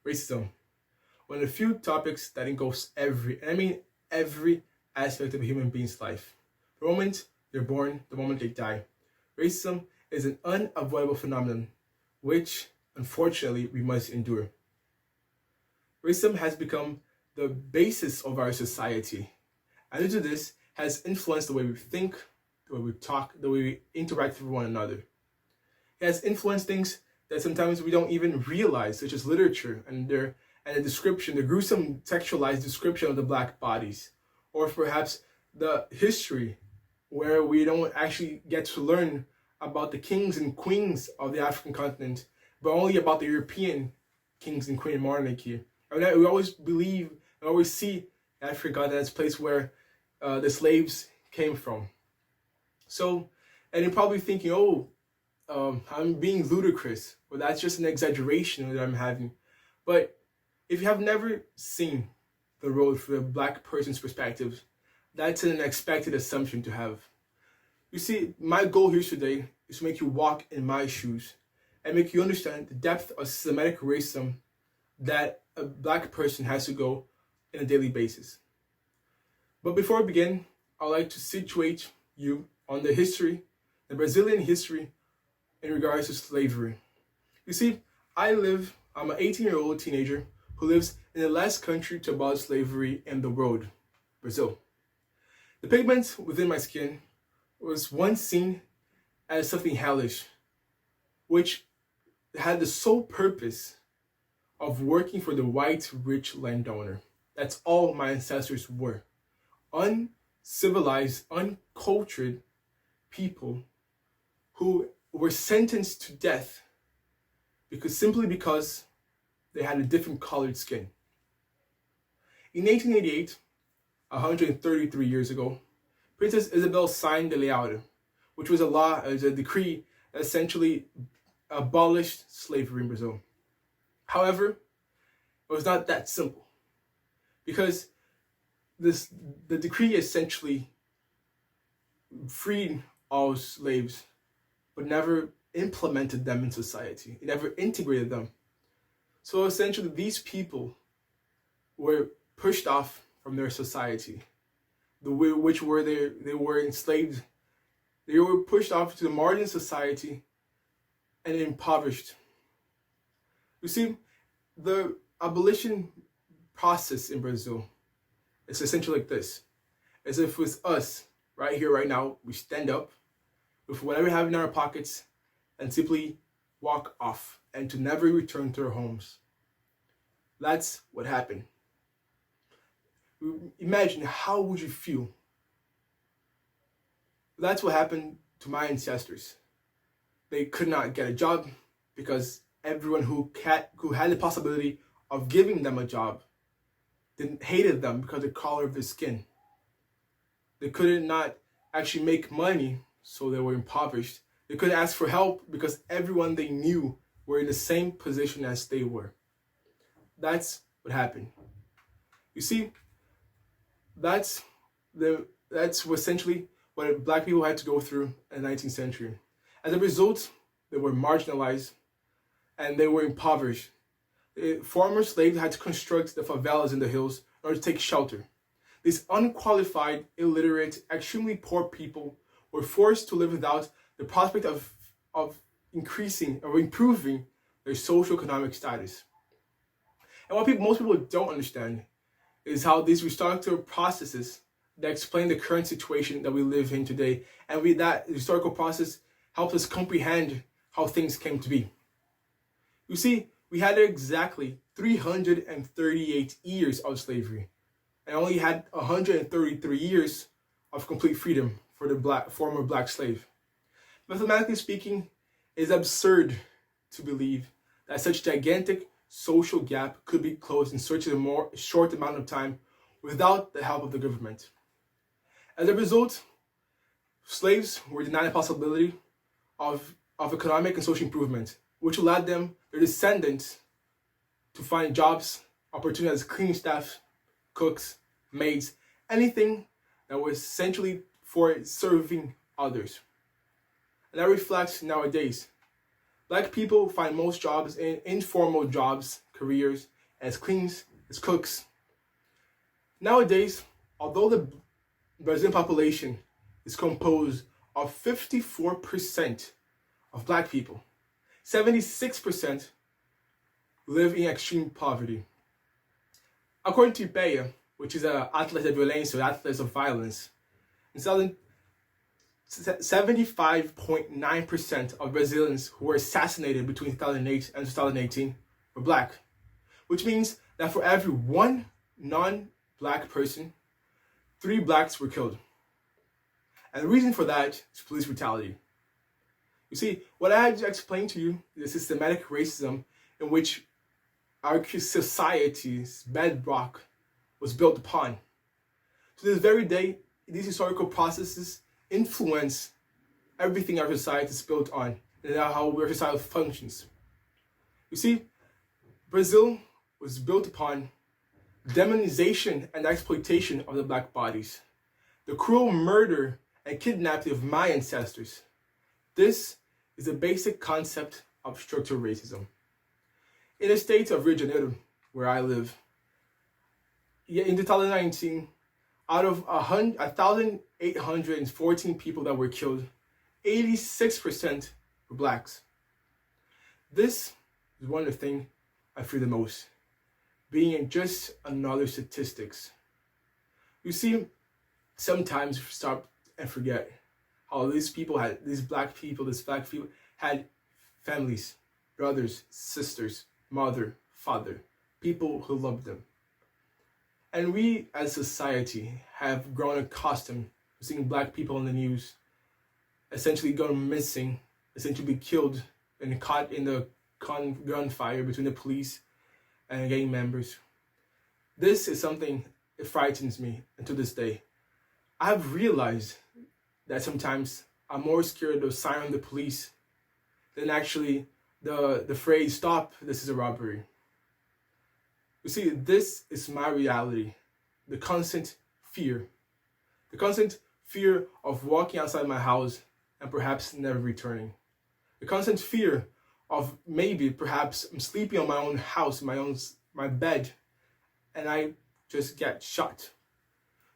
racism. One of the few topics that engulfs every aspect of a human being's life. The moment they're born, the moment they die. Racism is an unavoidable phenomenon, which, unfortunately, we must endure. Racism has become the basis of our society, and due to this, has influenced the way we think, the way we talk, the way we interact with one another. It has influenced things that sometimes we don't even realize, such as literature and the description, the gruesome sexualized description of the black bodies, or perhaps the history where we don't actually get to learn about the kings and queens of the African continent, but only about the European kings and queen monarchy. And we always believe and always see Africa as a place where the slaves came from. So, and you're probably thinking, I'm being ludicrous, or that's just an exaggeration that I'm having. But if you have never seen the road from a black person's perspective, that's an expected assumption to have. You see, my goal here today is to make you walk in my shoes and make you understand the depth of systematic racism that a black person has to go on a daily basis. But before we begin, I'd like to situate you on the history, the Brazilian history in regards to slavery. You see, I'm an 18-year-old teenager who lives in the last country to abolish slavery in the world, Brazil. The pigment within my skin was once seen as something hellish, which had the sole purpose of working for the white rich landowner. That's all my ancestors were. Uncivilized, uncultured people who were sentenced to death simply because they had a different colored skin. In 1888, 133 years ago, Princess Isabel signed the Lei, which was a decree that essentially abolished slavery in Brazil. However, it was not that simple, because the decree essentially freed all slaves, but never implemented them in society. It never integrated them. So essentially, these people were pushed off from their society, they were enslaved. They were pushed off to the margin society and impoverished. You see, the abolition process in Brazil is essentially like this. As if with us, right here, right now, we stand up with whatever we have in our pockets and simply walk off and to never return to our homes. That's what happened. Imagine, how would you feel? That's what happened to my ancestors. They could not get a job because everyone who had the possibility of giving them a job hated them because of the color of their skin. They could not actually make money, so they were impoverished. They couldn't ask for help because everyone they knew were in the same position as they were. That's what happened. You see, that's essentially what black people had to go through in the 19th century. As a result, they were marginalized and they were impoverished. Former slaves had to construct the favelas in the hills in order to take shelter. These unqualified, illiterate, extremely poor people were forced to live without the prospect of increasing or improving their socioeconomic status. And what most people don't understand is how these restructural processes that explain the current situation that we live in today, and that historical process helps us comprehend how things came to be. You see, we had exactly 338 years of slavery, and only had 133 years of complete freedom for the former black slave. Mathematically speaking, it is absurd to believe that such gigantic social gap could be closed in such a more short amount of time without the help of the government. As a result, slaves were denied the possibility of economic and social improvement, which allowed their descendants, to find jobs, opportunities as cleaning staff, cooks, maids, anything that was essentially for serving others. And that reflects nowadays. Black people find most jobs in informal jobs, careers, as cleans, as cooks. Nowadays, although the Brazilian population is composed of 54% of black people, 76% live in extreme poverty. According to IPEA, which is Atlas de Violência, or Atlas of Violence, in 75.9% of Brazilians who were assassinated between 2008 and 2018 were black, which means that for every one non-black person, 3 blacks were killed. And the reason for that is police brutality. You see, what I had to explain to you is the systematic racism in which our society's bedrock was built upon. To this very day, these historical processes influence everything our society is built on and how our society functions. You see, Brazil was built upon demonization and exploitation of the black bodies, the cruel murder and kidnapping of my ancestors. This is a basic concept of structural racism. In the state of Rio de Janeiro, where I live, in 2019, out of 1,814 people that were killed, 86% were blacks. This is one of the things I fear the most, being just another statistics. You see, sometimes we stop and forget how these black people had families, brothers, sisters, mother, father, people who loved them. And we as society have grown accustomed to seeing black people in the news essentially gone missing, essentially be killed and caught in the gunfire between the police and gang members. This is something that frightens me, and to this day. I've realized that sometimes I'm more scared of the siren of the police than actually the phrase, "Stop, this is a robbery." You see, this is my reality. The constant fear. The constant fear of walking outside my house and perhaps never returning. The constant fear of perhaps I'm sleeping on my own house, my bed, and I just get shot.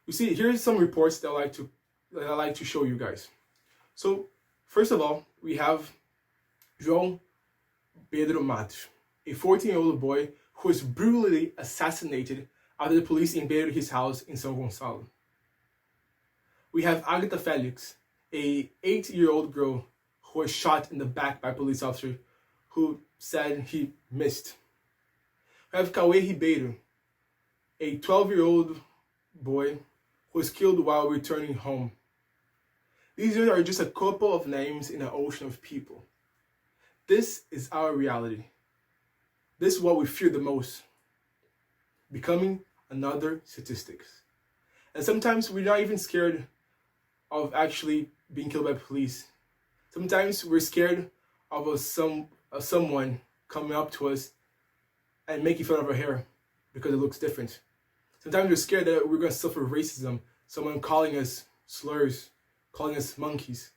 You see, here's some reports that I like to show you guys. So, first of all, we have Pedro, a 14-year-old boy who was brutally assassinated after the police invaded his house in São Gonçalo. We have Agatha Felix, a 8-year-old girl who was shot in the back by a police officer who said he missed. We have Cauê Ribeiro, a 12-year-old boy who was killed while returning home. These are just a couple of names in an ocean of people. This is our reality. This is what we fear the most. Becoming another statistics. And sometimes we're not even scared of actually being killed by police. Sometimes we're scared of someone coming up to us and making fun of our hair because it looks different. Sometimes we're scared that we're going to suffer racism, someone calling us slurs, calling us monkeys.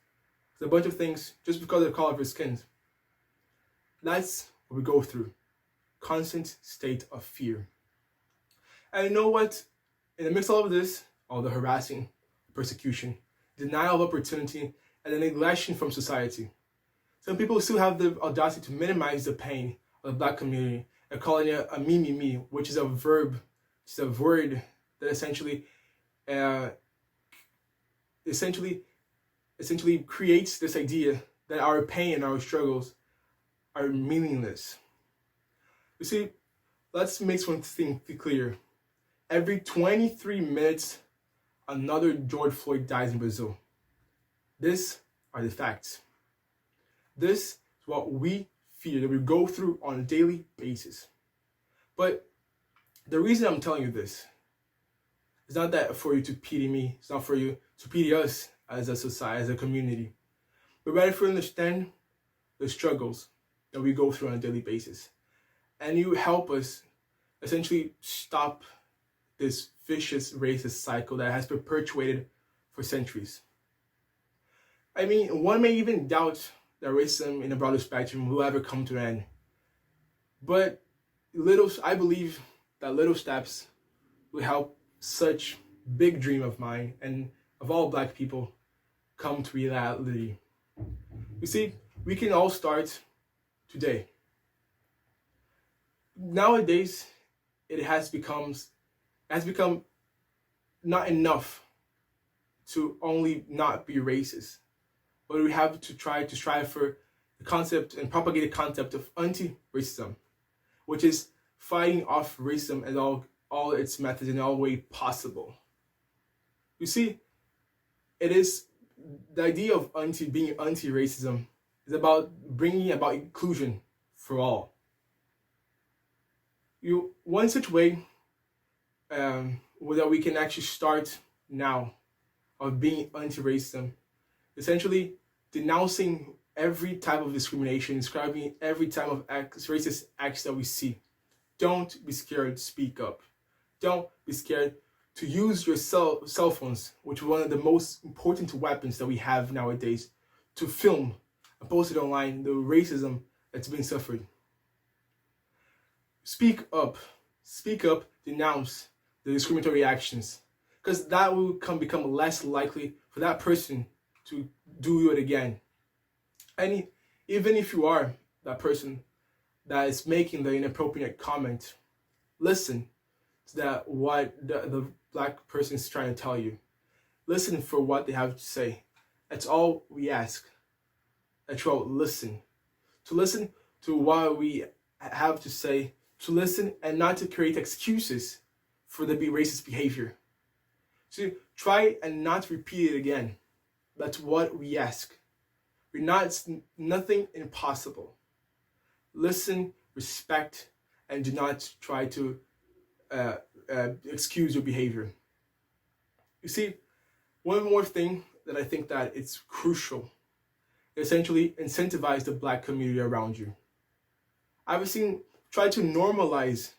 It's a bunch of things just because of the color of our skin. That's what we go through. Constant state of fear. And you know what? In the midst of all of this, all the harassing, persecution, denial of opportunity, and the neglection from society, some people still have the audacity to minimize the pain of the black community and calling it a me, which is a verb, it's a word that essentially creates this idea that our pain and our struggles are meaningless. You see, let's make one thing clear. Every 23 minutes, another George Floyd dies in Brazil. These are the facts. This is what we fear, that we go through on a daily basis. But the reason I'm telling you this is not that for you to pity me. It's not for you to pity us as a society, as a community. But rather for you to understand the struggles that we go through on a daily basis. And you help us essentially stop this vicious racist cycle that has perpetuated for centuries. I mean, one may even doubt that racism in a broader spectrum will ever come to an end. But I believe that little steps will help such big dream of mine and of all Black people come to reality. You see, we can all start today. Nowadays, it has become not enough to only not be racist, but we have to try to strive for the concept and propagate the concept of anti-racism, which is fighting off racism in all its methods in all way possible. You see, it is the idea of being anti-racism is about bringing about inclusion for all. One such way that we can actually start now of being anti-racism, essentially denouncing every type of discrimination, describing every type of racist acts that we see. Don't be scared to speak up. Don't be scared to use your cell phones, which is one of the most important weapons that we have nowadays, to film and post it online the racism that's being suffered. Speak up, denounce the discriminatory actions, because that will become less likely for that person to do it again. And even if you are that person that is making the inappropriate comment, listen to what the Black person is trying to tell you. Listen for what they have to say. That's all we ask. That's all. Listen to what we have to say, to listen and not to create excuses for the racist behavior. So try and not repeat it again. That's what we ask. It's nothing impossible. Listen, respect, and do not try to excuse your behavior. You see, one more thing that I think that it's crucial, essentially incentivize the Black community around you. I've seen try to normalize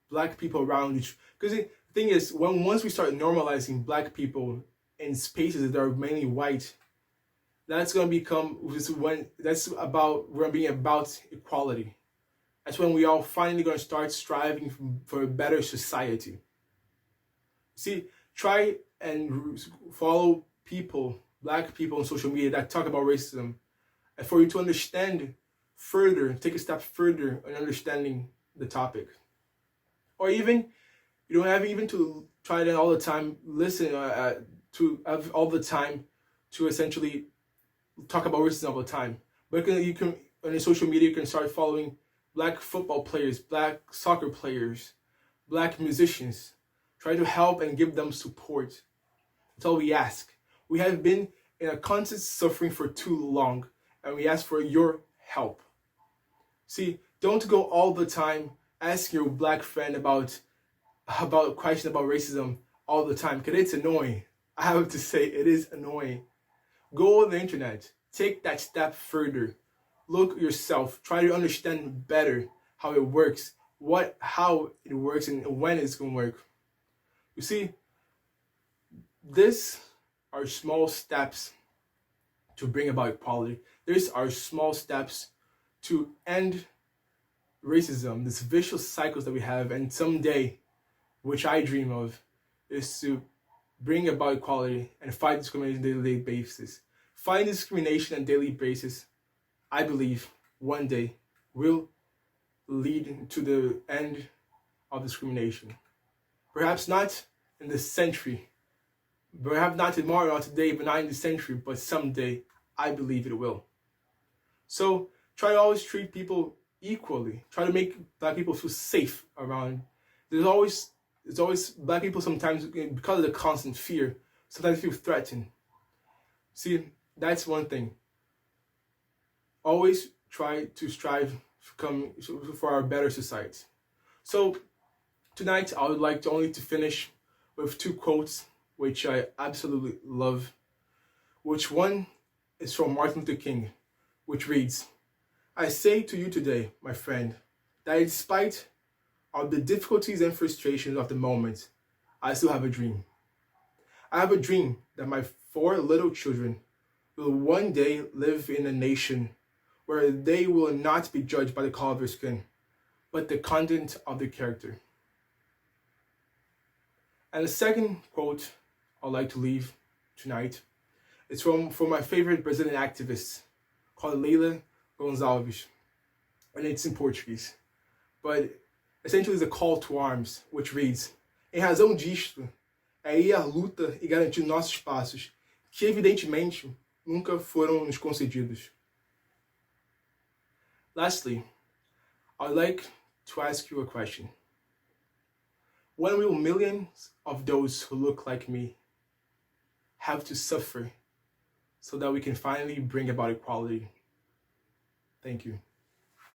Black people around you, because the thing is, once we start normalizing Black people in spaces that are mainly white, that's going to become we're going to be about equality. That's when we all finally going to start striving for a better society. See, try and follow Black people on social media that talk about racism, and for you to understand further, take a step further in understanding the topic. Or even, you don't have even to try that all the time, listen to have all the time to essentially talk about racism all the time. But you can on your social media, you can start following Black football players, Black soccer players, Black musicians. Try to help and give them support. That's all we ask. We have been in a constant suffering for too long, and we ask for your help. See, don't go all the time asking your Black friend about a question about racism all the time, because it's annoying. I have to say, it is annoying. Go on the internet. Take that step further. Look yourself. Try to understand better how it works, how it works, and when it's going to work. You see, these are small steps to bring about equality. These are small steps to end racism, this vicious cycles that we have, and someday, which I dream of, is to bring about equality and fight discrimination on a daily basis. Fighting discrimination on a daily basis, I believe, one day will lead to the end of discrimination. Perhaps not in this century, perhaps not tomorrow, not today, but not in this century, but someday, I believe it will. So try to always treat people equally. Try to make Black people feel safe around. There's always Black people sometimes, because of the constant fear, sometimes feel threatened. See, that's one thing. Always try to strive for our better society. So tonight, I would like to finish with two quotes, which I absolutely love. Which one is from Martin Luther King, which reads, "I say to you today, my friend, that in spite of the difficulties and frustrations of the moment, I still have a dream. I have a dream that my 4 little children will one day live in a nation where they will not be judged by the color of their skin, but the content of the character. And the second quote I'd like to leave tonight is from my favorite Brazilian activist called Leila Gonçalves, and it's in Portuguese. But essentially it's a call to arms, which reads: Em razão disto, é ir à luta e garantir nossos espaços, que evidentemente nunca foram nos concedidos. Lastly, I'd like to ask you a question. When will millions of those who look like me have to suffer so that we can finally bring about equality? Thank you.